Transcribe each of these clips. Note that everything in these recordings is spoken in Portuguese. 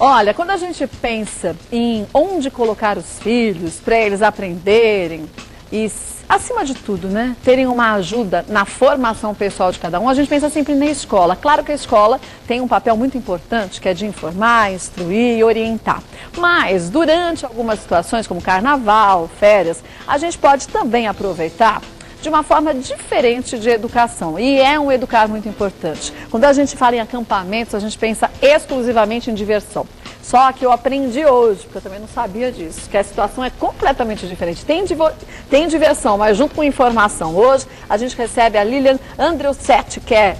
Olha, quando a gente pensa em onde colocar os filhos para eles aprenderem e, acima de tudo, né, terem uma ajuda na formação pessoal de cada um, a gente pensa sempre na escola. Claro que a escola tem um papel muito importante, que é de informar, instruir e orientar. Mas, durante algumas situações, como carnaval, férias, a gente pode também aproveitar de uma forma diferente de educação. E é um educar muito importante. Quando a gente fala em acampamentos, a gente pensa exclusivamente em diversão. Só que eu aprendi hoje, porque eu também não sabia disso, que a situação é completamente diferente. Tem diversão, mas junto com informação. Hoje a gente recebe a Lilian Andreusetti, que é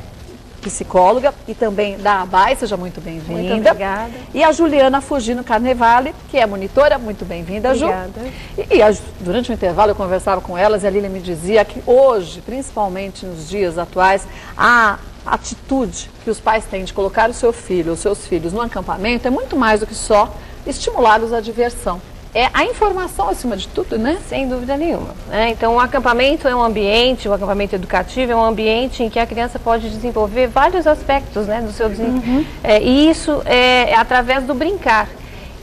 psicóloga e também da ABAI, seja muito bem-vinda. Muito obrigada. E a Juliana Fugino Carnevale, que é monitora, muito bem-vinda, Ju. Obrigada. Durante o intervalo eu conversava com elas e a Lilian me dizia que hoje, principalmente nos dias atuais, a atitude que os pais têm de colocar o seu filho, os seus filhos no acampamento é muito mais do que só estimulá-los à diversão. É a informação acima de tudo, né? Sem dúvida nenhuma. Então, o acampamento é um ambiente, o acampamento educativo é um ambiente em que a criança pode desenvolver vários aspectos, né, do seu desenvolvimento. E isso é através do brincar.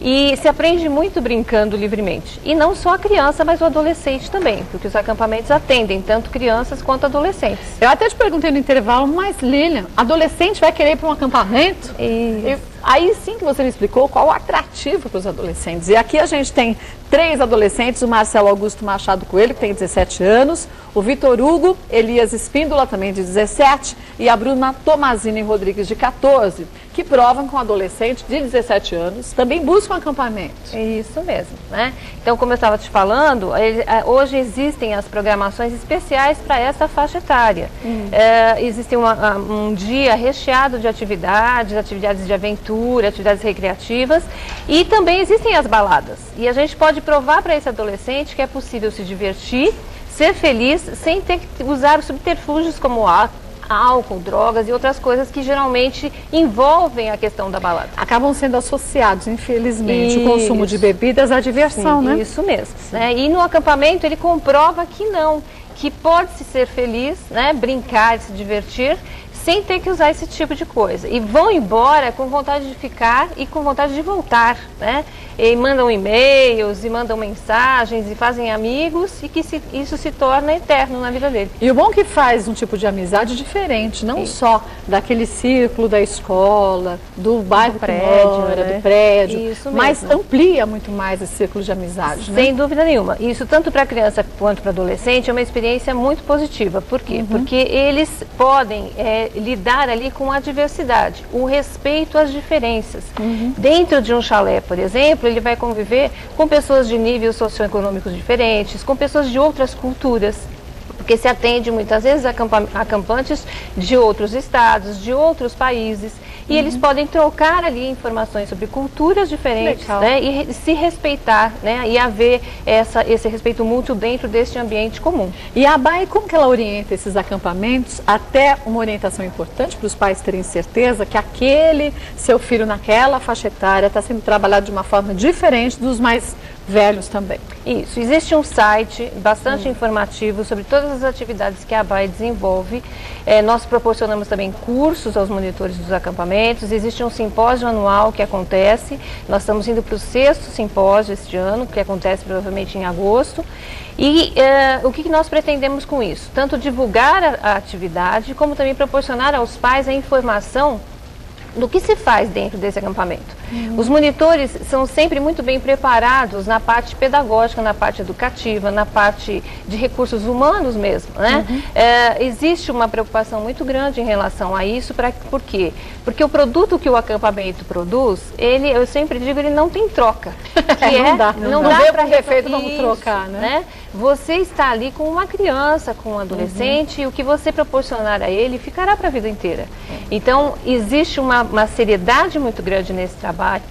E se aprende muito brincando livremente. E não só a criança, mas o adolescente também, porque os acampamentos atendem tanto crianças quanto adolescentes. Eu até te perguntei no intervalo, mas Lilian, adolescente vai querer ir para um acampamento? Aí sim que você me explicou qual o atrativo para os adolescentes. E aqui a gente tem 3 adolescentes, o Marcelo Augusto Machado Coelho, que tem 17 anos, o Vitor Hugo Elias Espíndola, também de 17, e a Bruna Tomazini Rodrigues, de 14, que provam com um adolescente de 17 anos também buscam acampamento. Isso mesmo, né? Então, como eu estava te falando, hoje existem as programações especiais para essa faixa etária. Existe um dia recheado de atividades de aventura, atividades recreativas, e também existem as baladas. E a gente pode provar para esse adolescente que é possível se divertir, ser feliz, sem ter que usar subterfúgios como álcool, drogas e outras coisas que geralmente envolvem a questão da balada. Acabam sendo associados, infelizmente, o consumo de bebidas à diversão, né? Isso mesmo. Né? E no acampamento ele comprova que não, que pode-se ser feliz, né? Brincar, se divertir, sem ter que usar esse tipo de coisa. E vão embora com vontade de ficar e com vontade de voltar, né? E mandam e-mails, e mandam mensagens, e fazem amigos, e que isso se torna eterno na vida dele. E o bom que faz um tipo de amizade diferente, não só daquele círculo da escola, do bairro do prédio, mas amplia muito mais esse círculo de amizade, né? Sem dúvida nenhuma. Isso tanto para criança quanto para adolescente é uma experiência muito positiva. Por quê? Porque eles podem lidar ali com a diversidade, o respeito às diferenças. Dentro de um chalé, por exemplo, ele vai conviver com pessoas de níveis socioeconômicos diferentes, com pessoas de outras culturas, porque se atende muitas vezes a acampantes de outros estados, de outros países, e eles podem trocar ali informações sobre culturas diferentes, né, e se respeitar, né, e haver esse respeito mútuo dentro deste ambiente comum. E a ABAI, como que ela orienta esses acampamentos? Até uma orientação importante para os pais terem certeza que aquele seu filho naquela faixa etária está sendo trabalhado de uma forma diferente dos mais velhos também. Isso, existe um site bastante informativo sobre todas as atividades que a ABAI desenvolve. Nós proporcionamos também cursos aos monitores dos acampamentos, existe um simpósio anual que acontece, nós estamos indo para o 6º simpósio este ano, que acontece provavelmente em agosto. E o que nós pretendemos com isso? Tanto divulgar a atividade, como também proporcionar aos pais a informação do que se faz dentro desse acampamento. Os monitores são sempre muito bem preparados na parte pedagógica, na parte educativa, na parte de recursos humanos mesmo, né? Existe uma preocupação muito grande em relação a isso. Por quê? Porque o produto que o acampamento produz, eu sempre digo, ele não tem troca. Não dá para defeito, vamos trocar, né? Você está ali com uma criança, com um adolescente, e o que você proporcionar a ele ficará para a vida inteira. Então, existe uma seriedade muito grande nesse trabalho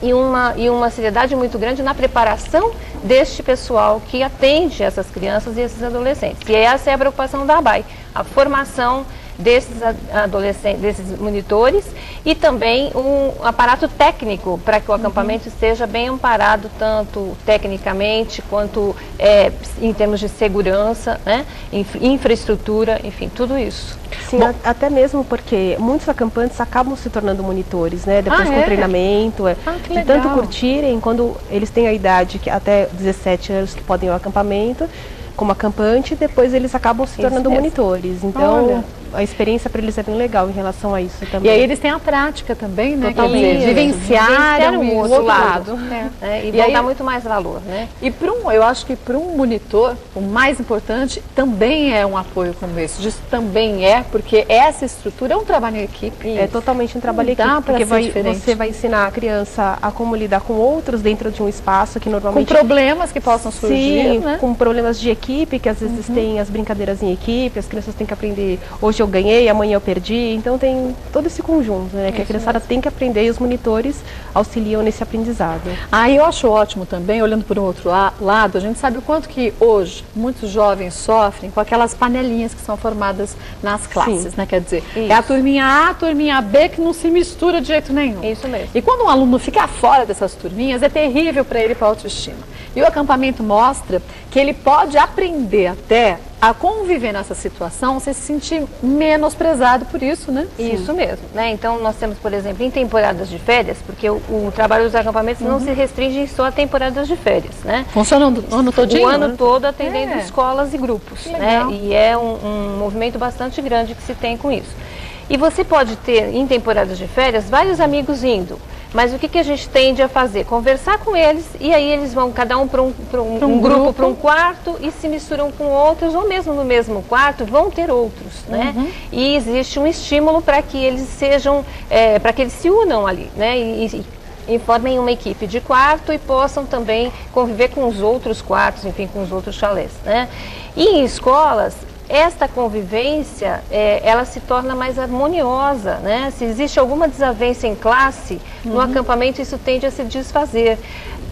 e uma seriedade muito grande na preparação deste pessoal que atende essas crianças e esses adolescentes. E essa é a preocupação da ABAI, a formação desses adolescentes, desses monitores, e também um aparato técnico para que o acampamento esteja bem amparado, tanto tecnicamente quanto em termos de segurança, né, infraestrutura, enfim, tudo isso. Sim, até mesmo porque muitos acampantes acabam se tornando monitores, né? Depois com treinamento, que de legal. tanto curtirem, quando eles têm a idade, que até 17 anos que podem ir ao acampamento, como acampante, depois eles acabam se tornando monitores. Então, a experiência para eles é bem legal em relação a isso também. E aí eles têm a prática também, né? Totalmente. Vivenciaram o outro lado. E vão dar muito mais valor, né? E eu acho que para um monitor, o mais importante também é um apoio como esse. Disso também porque essa estrutura é um trabalho em equipe. É totalmente um trabalho em equipe, porque você vai ensinar a criança a como lidar com outros dentro de um espaço que normalmente... Com problemas que possam surgir, né? Com problemas de equipe, que às vezes tem as brincadeiras em equipe, as crianças têm que aprender, hoje eu ganhei, amanhã eu perdi, então tem todo esse conjunto, né? Que a criançada tem que aprender e os monitores auxiliam nesse aprendizado. Eu acho ótimo também, olhando por um outro lado, a gente sabe o quanto que hoje muitos jovens sofrem com aquelas panelinhas que são formadas nas classes, né? Quer dizer, é a turminha A, a turminha B que não se mistura de jeito nenhum. Isso mesmo. E quando um aluno fica fora dessas turminhas, é terrível para ele e para a autoestima. E o acampamento mostra que ele pode aprender até a conviver nessa situação, sem se sentir menosprezado por isso, né? Isso mesmo, né? Então nós temos, por exemplo, em temporadas de férias, porque o trabalho dos acampamentos não se restringe só a temporadas de férias, né? Funciona o ano todinho? O ano todo atendendo escolas e grupos, né? E é um movimento bastante grande que se tem com isso. E você pode ter, em temporadas de férias, vários amigos indo. Mas o que a gente tende a fazer? Conversar com eles e aí eles vão cada um para um grupo, para um quarto e se misturam com outros, ou mesmo no mesmo quarto vão ter outros, né? E existe um estímulo para que eles sejam, para que eles se unam ali, né? E formem uma equipe de quarto e possam também conviver com os outros quartos, enfim, com os outros chalés, né? E em escolas, esta convivência, ela se torna mais harmoniosa, né? Se existe alguma desavença em classe, no acampamento isso tende a se desfazer.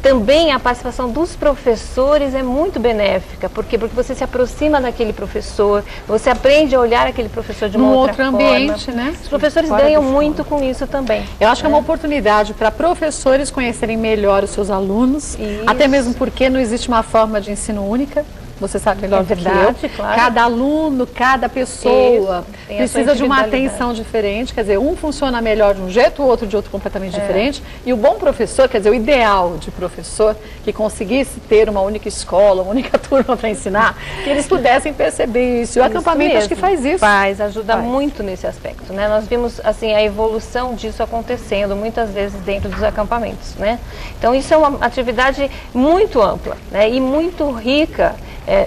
Também a participação dos professores é muito benéfica, porque você se aproxima daquele professor, você aprende a olhar aquele professor de uma outra forma. ambiente, né? Os professores ganham muito com isso também. Eu acho que é uma oportunidade para professores conhecerem melhor os seus alunos, até mesmo porque não existe uma forma de ensino única. Você sabe melhor do que eu. Claro. Cada aluno, cada pessoa precisa de uma atenção diferente. Quer dizer, um funciona melhor de um jeito, o outro de outro completamente diferente. E o bom professor, quer dizer, o ideal de professor, que conseguisse ter uma única escola, uma única turma para ensinar, que eles pudessem perceber isso. E o acampamento acho que faz isso. Ajuda muito nesse aspecto, né? Nós vimos, assim, a evolução disso acontecendo muitas vezes dentro dos acampamentos, né? Então, isso é uma atividade muito ampla, né? E muito rica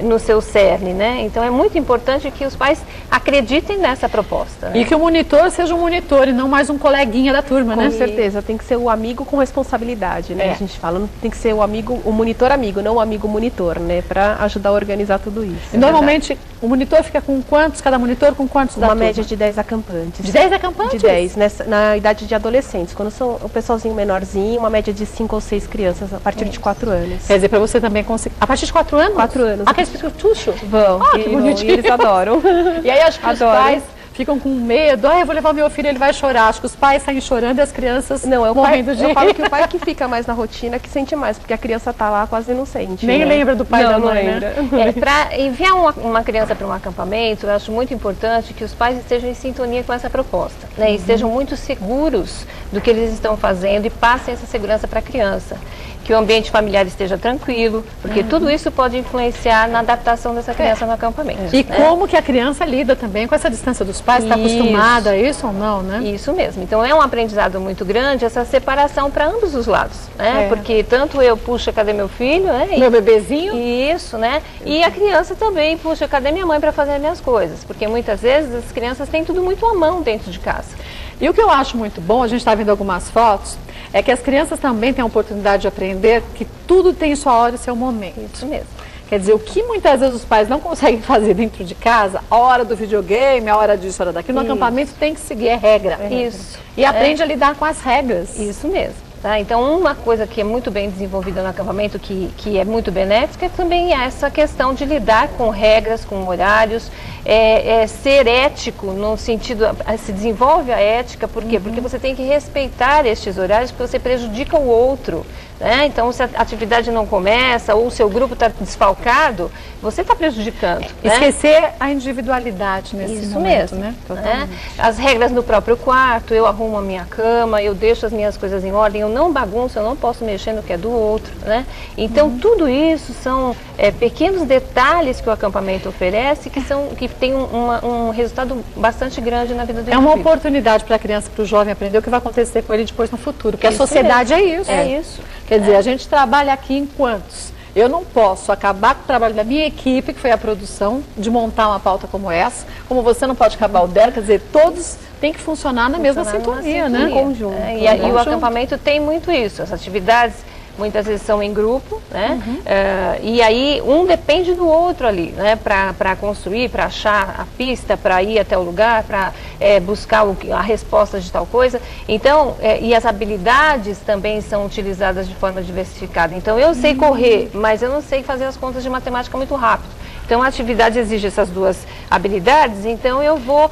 no seu cerne, né? Então é muito importante que os pais acreditem nessa proposta. Né? E que o monitor seja um monitor e não mais um coleguinha da turma, né? Com certeza, tem que ser o amigo com responsabilidade, né? A gente fala, não tem que ser o amigo, o monitor amigo, não o amigo monitor, né? Para ajudar a organizar tudo isso. E normalmente o monitor fica com quantos, cada monitor com quantos da turma? Uma média de 10 acampantes. De 10 acampantes? De 10, na idade de adolescentes. Quando são o pessoalzinho menorzinho, uma média de 5 ou 6 crianças a partir de 4 anos. Quer dizer, para você também conseguir... A partir de 4 anos? 4 anos. Aqueles pichucho? Vão. Que bonitinho. E eles adoram. E aí acho que os pais ficam com medo. Eu vou levar meu filho, ele vai chorar. Acho que os pais saem chorando e as crianças morrendo de... Eu falo que o pai que fica mais na rotina que sente mais, porque a criança tá lá quase não sente. Nem lembra do pai e da mãe, né? Para enviar uma criança para um acampamento, eu acho muito importante que os pais estejam em sintonia com essa proposta, né? E estejam muito seguros do que eles estão fazendo e passem essa segurança para a criança. Que o ambiente familiar esteja tranquilo, porque tudo isso pode influenciar na adaptação dessa criança no acampamento. E como que a criança lida também com essa distância dos pais, está acostumada a isso ou não, né? Isso mesmo. Então é um aprendizado muito grande essa separação para ambos os lados, né? Porque tanto eu, puxa, cadê meu filho, né? Meu bebezinho. Isso, né? E a criança também, puxa, cadê minha mãe para fazer as minhas coisas? Porque muitas vezes as crianças têm tudo muito à mão dentro de casa. E o que eu acho muito bom, a gente está vendo algumas fotos, é que as crianças também têm a oportunidade de aprender que tudo tem sua hora e seu momento. Isso mesmo. Quer dizer, o que muitas vezes os pais não conseguem fazer dentro de casa, a hora do videogame, a hora disso, a hora daquilo, no acampamento tem que seguir, é regra. Isso. E aprende a lidar com as regras. Isso mesmo. Tá? Então, uma coisa que é muito bem desenvolvida no acampamento, que é muito benéfica, também é essa questão de lidar com regras, com horários, ser ético no sentido, se desenvolve a ética, por quê? Porque você tem que respeitar estes horários, porque você prejudica o outro, né? Então, se a atividade não começa ou o seu grupo está desfalcado, você está prejudicando. Esquecer a individualidade nesse Isso momento, mesmo, né? As regras no próprio quarto, eu arrumo a minha cama, eu deixo as minhas coisas em ordem, eu não bagunço, eu não posso mexer no que é do outro, né? Então, tudo isso são pequenos detalhes que o acampamento oferece que tem um resultado bastante grande na vida do indivíduo. É uma oportunidade para a criança, para o jovem aprender o que vai acontecer com ele depois no futuro, porque a sociedade é isso. É isso. Quer dizer, a gente trabalha aqui em quantos? Eu não posso acabar com o trabalho da minha equipe, que foi a produção, de montar uma pauta como essa, como você não pode acabar o dela, quer dizer, todos têm que funcionar na mesma sintonia, né? Em conjunto. E o acampamento tem muito isso, as atividades muitas vezes são em grupo, né? E aí um depende do outro ali, né? Para construir, para achar a pista, para ir até o lugar, para buscar a resposta de tal coisa. Então, e as habilidades também são utilizadas de forma diversificada. Então, eu sei correr, mas eu não sei fazer as contas de matemática muito rápido. Então, a atividade exige essas duas habilidades, então eu vou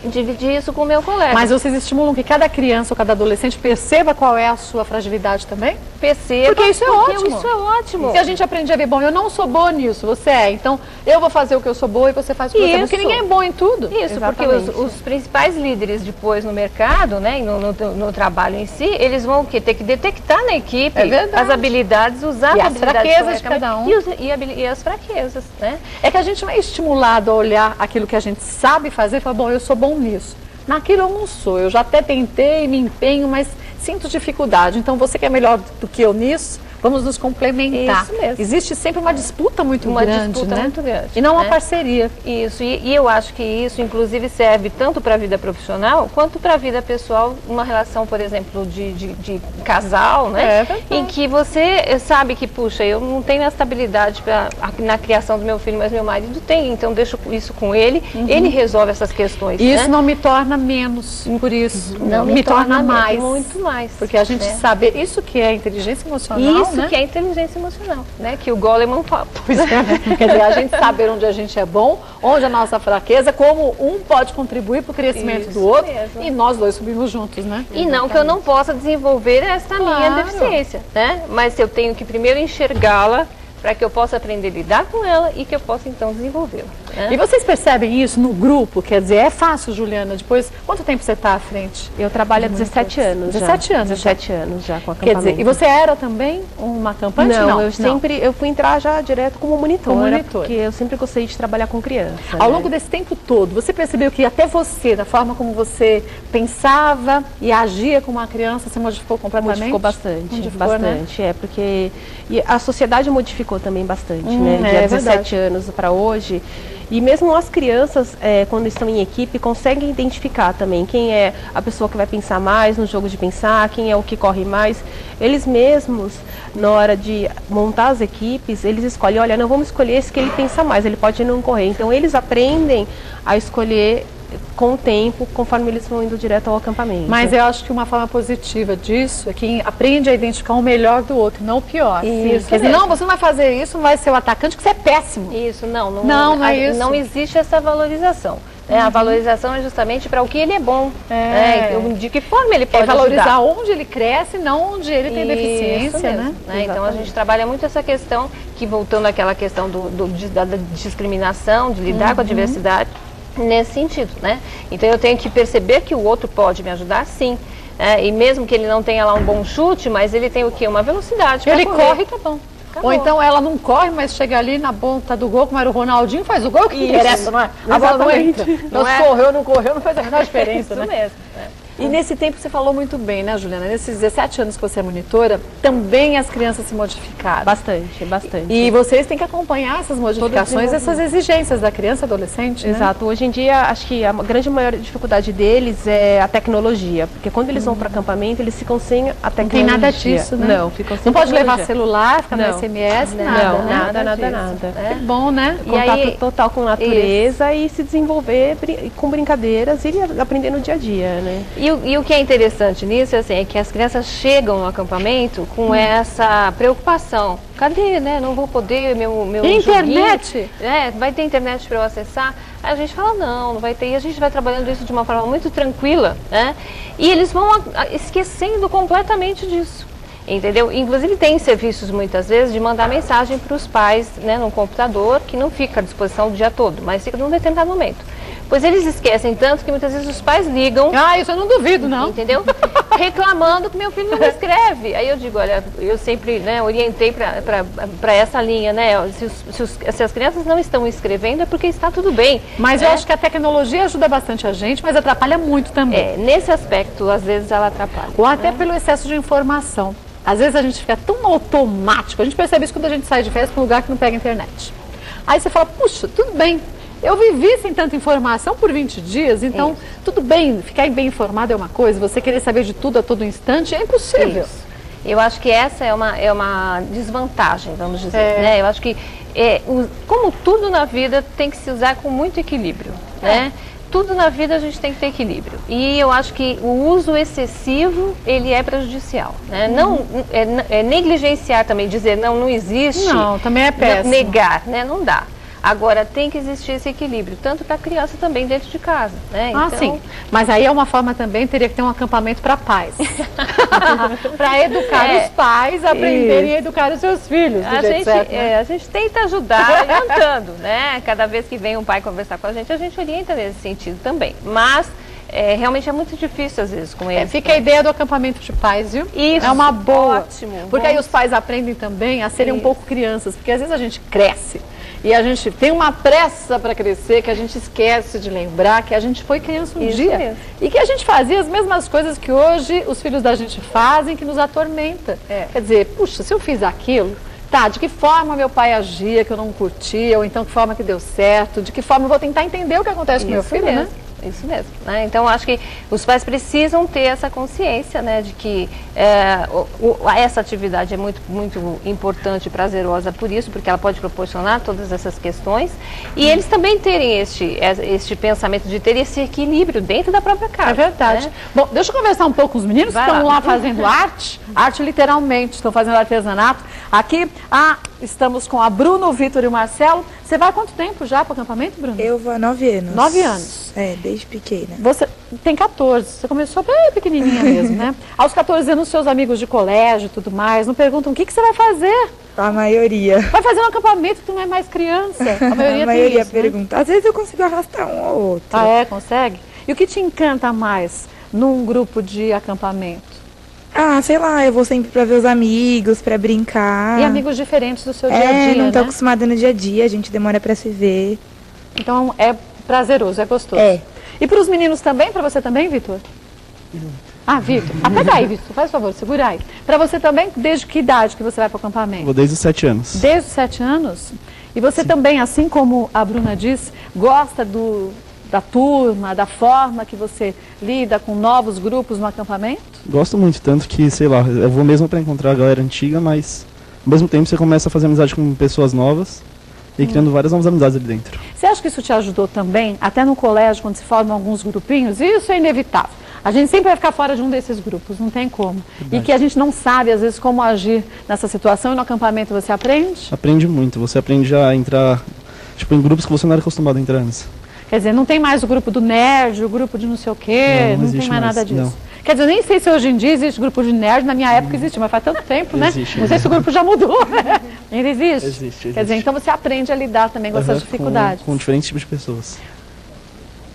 dividir isso com o meu colega. Mas vocês estimulam que cada criança ou cada adolescente perceba qual é a sua fragilidade também? Perceba. Porque isso é ótimo. Isso é ótimo. Se a gente aprende a ver, bom, eu não sou boa nisso, você é, então eu vou fazer o que eu sou boa e você faz o que você é, porque ninguém é bom em tudo. Isso, exatamente. Porque os principais líderes depois no mercado, né, no trabalho em si, eles vão ter que detectar na equipe as habilidades, usar as fraquezas de cada um. E as fraquezas, né? É que a gente não é estimulado a olhar aquilo que a gente sabe fazer e falar, bom, eu sou bom nisso. Naquilo eu não sou, eu já até tentei, me empenho, mas sinto dificuldade. Então você que é melhor do que eu nisso, vamos nos complementar. Isso mesmo. Existe sempre uma disputa muito grande, né? Muito grande. E não uma parceria. Isso, e eu acho que isso inclusive serve tanto para a vida profissional quanto para a vida pessoal, uma relação, por exemplo, de casal, né? Em que você sabe que, puxa, eu não tenho essa habilidade na criação do meu filho, mas meu marido tem, então deixo isso com ele, ele resolve essas questões. Isso, né? não me torna menos, por isso. Não me torna mais. Muito mais. Porque a gente sabe, isso que é inteligência emocional, isso, né? Que é inteligência emocional, né? Que o Goleman fala. Pois é, quer dizer, a gente saber onde a gente é bom, onde a nossa fraqueza, como um pode contribuir para o crescimento do outro, e nós dois subimos juntos, né? E não que eu não possa desenvolver essa minha deficiência, né? Mas eu tenho que primeiro enxergá-la para que eu possa aprender a lidar com ela e que eu possa então desenvolvê-la. Né? E vocês percebem isso no grupo? Quer dizer, é fácil, Juliana, depois, quanto tempo você está à frente? Eu trabalho há 17 anos 17 anos. 17 anos já com acampamento. Quer dizer, e você era também uma acampante? Não, eu fui entrar já direto como monitora, porque eu sempre gostei de trabalhar com criança. Ao longo desse tempo todo, você percebeu que até você, da forma como você pensava e agia como uma criança, se modificou completamente? Modificou bastante, bastante, né? Porque a sociedade modificou também bastante, né? De 17 anos para hoje. E mesmo as crianças, quando estão em equipe, conseguem identificar também quem é a pessoa que vai pensar mais no jogo de pensar, quem é o que corre mais. Eles mesmos, na hora de montar as equipes, eles escolhem, olha, não vamos escolher esse que ele pensa mais, ele pode não correr. Então eles aprendem a escolher com o tempo, conforme eles vão indo direto ao acampamento. Mas eu acho que uma forma positiva disso é que aprende a identificar o melhor do outro, não o pior. Isso. Quer dizer, não, você não vai fazer isso, não vai ser o atacante, que você é péssimo. Isso, não é isso. Não existe essa valorização. A valorização é justamente para o que ele é bom, de que forma ele pode valorizar ajudar. onde ele cresce, não onde ele tem deficiência, né? Então a gente trabalha muito essa questão, que voltando àquela questão da discriminação, de lidar com a diversidade, nesse sentido, né? Então eu tenho que perceber que o outro pode me ajudar, sim. E mesmo que ele não tenha lá um bom chute, mas ele tem o quê? Uma velocidade. Ele corre, tá bom. Acabou. Ou então ela não corre, mas chega ali na ponta do gol, como era o Ronaldinho, faz o gol, que interessa, não é? A bola não entra. Então, correu, não correu, não faz a menor diferença, Isso né? mesmo. E nesse tempo você falou muito bem, né, Juliana? Nesses 17 anos que você é monitora, também as crianças se modificaram. Bastante, bastante. E vocês têm que acompanhar essas modificações, essas exigências da criança e adolescente, né? Exato. Hoje em dia, acho que a grande maior dificuldade deles é a tecnologia. Porque quando eles vão para acampamento, eles ficam sem a tecnologia. Não tem nada disso, né? Não, ficam sem Não pode tecnologia. levar celular, ficar no SMS, nada. Que bom, né? Contato total com a natureza e se desenvolver com brincadeiras e aprender no dia a dia, né? E o que é interessante nisso assim, é que as crianças chegam no acampamento com essa preocupação. Cadê, né? Não vou poder, meu internet? Vai ter internet para eu acessar? Aí a gente fala, não vai ter. E a gente vai trabalhando isso de uma forma muito tranquila, né? E eles vão esquecendo completamente disso. Entendeu? Inclusive tem serviços muitas vezes de mandar mensagem para os pais, né, no computador, que não fica à disposição o dia todo, mas fica num determinado momento. Pois eles esquecem tanto que muitas vezes os pais ligam. Ah, isso eu não duvido, não. Entendeu? Reclamando que meu filho não escreve. Aí eu digo, olha, eu sempre, né, orientei para essa linha, né? Se as crianças não estão escrevendo é porque está tudo bem. Mas eu acho que a tecnologia ajuda bastante a gente, mas atrapalha muito também. Nesse aspecto, às vezes ela atrapalha. Ou até pelo excesso de informação. Às vezes a gente fica tão automático, a gente percebe isso quando a gente sai de férias para um lugar que não pega internet. Aí você fala, puxa, tudo bem. Eu vivi sem tanta informação por 20 dias, então tudo bem, ficar bem informado é uma coisa, você querer saber de tudo a todo instante é impossível. Isso. Eu acho que essa é uma desvantagem, vamos dizer, né? Eu acho que, como tudo na vida, tem que se usar com muito equilíbrio, né? Tudo na vida a gente tem que ter equilíbrio. E eu acho que o uso excessivo, ele é prejudicial, né? Não, negligenciar também, dizer não existe. Não, também é péssimo. Negar, né? Não dá. Agora, tem que existir esse equilíbrio, tanto para a criança também dentro de casa, né? Ah, sim. Mas aí é uma forma também, teria que ter um acampamento para pais. Para educar os pais, aprenderem a educar os seus filhos. A gente tenta ajudar orientando, né? Cada vez que vem um pai conversar com a gente orienta nesse sentido também. Mas realmente é muito difícil às vezes com eles. Fica a ideia do acampamento de pais, viu? Isso, é uma boa. Ótimo. Porque aí os pais aprendem também a serem um pouco crianças, porque às vezes a gente cresce e a gente tem uma pressa para crescer que a gente esquece de lembrar que a gente foi criança um dia. Mesmo. E que a gente fazia as mesmas coisas que hoje os filhos da gente fazem, que nos atormenta. Quer dizer, puxa, se eu fiz aquilo, tá, de que forma meu pai agia que eu não curtia, ou então que forma que deu certo, de que forma eu vou tentar entender o que acontece com meu filho, né? Isso mesmo, né? Então, acho que os pais precisam ter essa consciência, né, de que essa atividade é muito, muito importante e prazerosa por isso, porque ela pode proporcionar todas essas questões, e eles também terem este pensamento de ter esse equilíbrio dentro da própria casa. É verdade. Né? Bom, deixa eu conversar um pouco com os meninos que estão lá fazendo arte literalmente, estão fazendo artesanato. Aqui, estamos com a Bruna, o Vitor e o Marcelo. Você vai há quanto tempo já para o acampamento, Bruna? Eu vou há 9 anos. 9 anos? Desde pequena. Você tem 14, você começou bem pequenininha mesmo, né? Aos 14 anos, seus amigos de colégio e tudo mais, não perguntam o que você vai fazer? A maioria. Vai fazer um acampamento, tu não é mais criança. A maioria pergunta. Né? Às vezes eu consigo arrastar um ou outro. Ah, consegue? E o que te encanta mais num grupo de acampamento? Sei lá, eu vou sempre pra ver os amigos, pra brincar. E amigos diferentes do seu dia a dia, não tô acostumada no dia a dia, a gente demora pra se ver. Então é prazeroso, é gostoso. E pros meninos também, pra você também, Vitor? Vitor. Pega aí, Vitor, faz favor, segura aí. Pra você também, desde que idade que você vai pro acampamento? Vou desde os 7 anos. Desde os 7 anos? E você também, assim como a Bruna disse, gosta da turma, da forma que você lida com novos grupos no acampamento? Gosto muito, tanto que, sei lá, eu vou mesmo para encontrar a galera antiga, mas ao mesmo tempo você começa a fazer amizade com pessoas novas e criando várias novas amizades ali dentro. Você acha que isso te ajudou também, até no colégio, quando se formam alguns grupinhos? Isso é inevitável. A gente sempre vai ficar fora de um desses grupos, não tem como. Verdade. E que a gente não sabe, às vezes, como agir nessa situação, e no acampamento você aprende? Aprende muito, você aprende a entrar em grupos que você não era acostumado a entrar antes. Quer dizer, não tem mais o grupo do nerd, o grupo de não sei o quê, não tem mais nada disso. Não. Quer dizer, eu nem sei se hoje em dia existe grupo de nerd, na minha época existia, mas faz tanto tempo, né? Não sei se o grupo já mudou. Ainda existe? Existe. Quer dizer, então você aprende a lidar também com essas dificuldades. Com diferentes tipos de pessoas.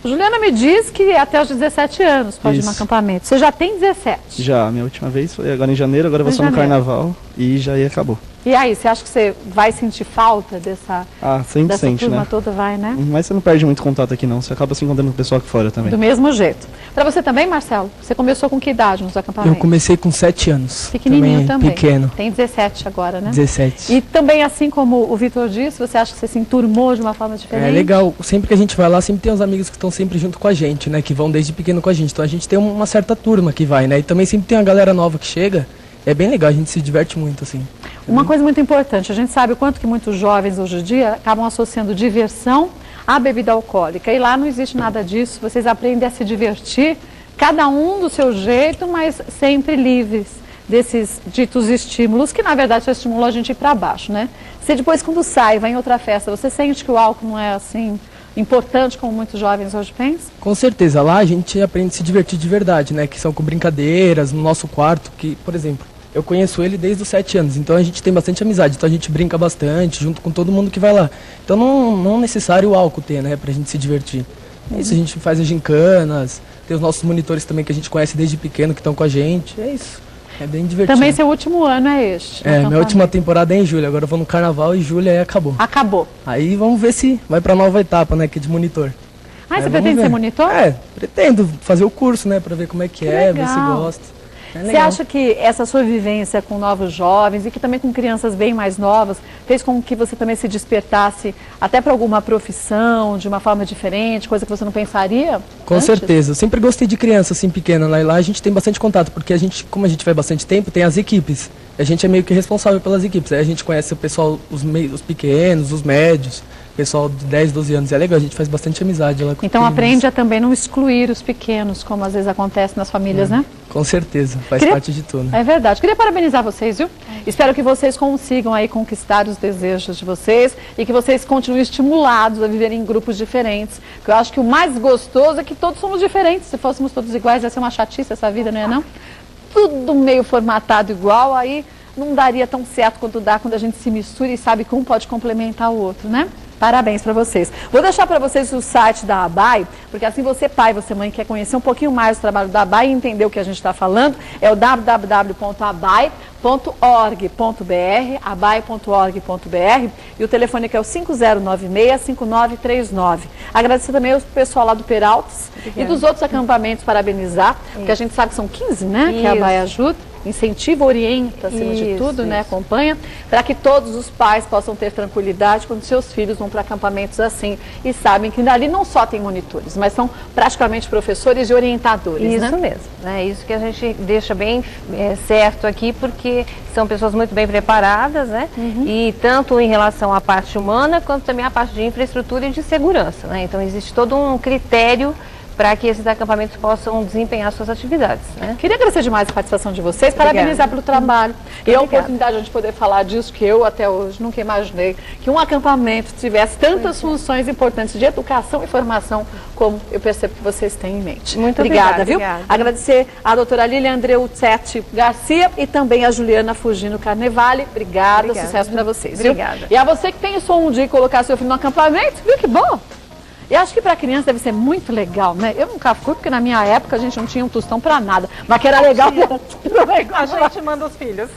Juliana me diz que até os 17 anos pode ir no acampamento. Você já tem 17? Já, minha última vez foi agora em janeiro, agora eu vou só no carnaval e já aí acabou. E aí, você acha que você vai sentir falta dessa, sempre sente, turma né? toda, vai, né? Mas você não perde muito contato aqui não, você acaba se encontrando com o pessoal aqui fora também. Do mesmo jeito. Para você também, Marcelo? Você começou com que idade nos acampamentos? Eu comecei com 7 anos. Pequenininho também. Pequeno. Tem 17 agora, né? 17. E também, assim como o Vitor disse, você acha que você se enturmou de uma forma diferente? É legal, sempre que a gente vai lá, sempre tem uns amigos que estão sempre junto com a gente, né? Que vão desde pequeno com a gente. Então a gente tem uma certa turma que vai, né? E também sempre tem uma galera nova que chega. É bem legal, a gente se diverte muito, assim. Uma coisa muito importante, a gente sabe o quanto que muitos jovens hoje em dia acabam associando diversão à bebida alcoólica. E lá não existe nada disso, vocês aprendem a se divertir, cada um do seu jeito, mas sempre livres desses ditos estímulos, que na verdade só estimulam a gente ir para baixo, né? Você depois, quando sai, vai em outra festa, você sente que o álcool não é assim importante como muitos jovens hoje pensam? Com certeza, lá a gente aprende a se divertir de verdade, né? Que são com brincadeiras, no nosso quarto, que, por exemplo, eu conheço ele desde os 7 anos, então a gente tem bastante amizade, então a gente brinca bastante junto com todo mundo que vai lá. Então não é necessário o álcool ter, né, pra gente se divertir. É isso, a gente faz as gincanas, tem os nossos monitores também que a gente conhece desde pequeno, que estão com a gente, é isso. É bem divertido. Também seu último ano é este. Minha última temporada é em julho, agora eu vou no carnaval e julho aí acabou. Acabou. Aí vamos ver se vai pra nova etapa, né, que é de monitor. Ah, você pretende ser monitor? Pretendo fazer o curso, né, pra ver como é que é, ver se gosta. Você acha que essa sua vivência com novos jovens e que também com crianças bem mais novas fez com que você também se despertasse até para alguma profissão, de uma forma diferente, coisa que você não pensaria? Com certeza. Eu sempre gostei de criança assim pequena. Lá a gente tem bastante contato, porque a gente, como a gente vai bastante tempo, tem as equipes. A gente é meio que responsável pelas equipes. Aí a gente conhece o pessoal, os pequenos, os médios, pessoal de 10, 12 anos. É legal, a gente faz bastante amizade lá com Então aprende a também não excluir os pequenos, como às vezes acontece nas famílias, né? Com certeza, faz parte de tudo. É verdade. Queria parabenizar vocês, viu? Espero que vocês consigam aí conquistar os desejos de vocês e que vocês continuem estimulados a viverem em grupos diferentes. Porque eu acho que o mais gostoso é que todos somos diferentes. Se fôssemos todos iguais, ia ser uma chatice essa vida, não é não? Tudo meio formatado igual, aí não daria tão certo quanto dá quando a gente se mistura e sabe que um pode complementar o outro, né? Parabéns para vocês. Vou deixar para vocês o site da ABAI, porque assim você pai, você mãe, quer conhecer um pouquinho mais do trabalho da ABAI e entender o que a gente está falando, é o www.abai.org.br, abai.org.br, e o telefone que é o 5096-5939. Agradecer também ao pessoal lá do Peraltas e dos outros acampamentos, parabenizar, porque a gente sabe que são 15, né, que a ABAI ajuda. Incentiva, orienta, acima de tudo, né, acompanha, para que todos os pais possam ter tranquilidade quando seus filhos vão para acampamentos assim e sabem que dali não só tem monitores, mas são praticamente professores e orientadores, isso, né? Isso mesmo, é isso que a gente deixa bem certo aqui, porque são pessoas muito bem preparadas, né, e tanto em relação à parte humana, quanto também à parte de infraestrutura e de segurança, né, então existe todo um critério para que esses acampamentos possam desempenhar suas atividades, né? Queria agradecer demais a participação de vocês, parabenizar pelo trabalho e a oportunidade de poder falar disso que eu até hoje nunca imaginei, que um acampamento tivesse tantas funções importantes de educação e formação como eu percebo que vocês têm em mente. Muito obrigada, viu? Obrigada. Agradecer a doutora Lília Andreuzetti Garcia e também a Juliana Fugino Carnevale. Obrigada, sucesso para vocês. Obrigada. Viu? E a você que tem o sonho de colocar seu filho no acampamento, viu que bom? E acho que para criança deve ser muito legal, né? Eu nunca fui, porque na minha época a gente não tinha um tostão para nada. Mas que era legal. A gente manda os filhos.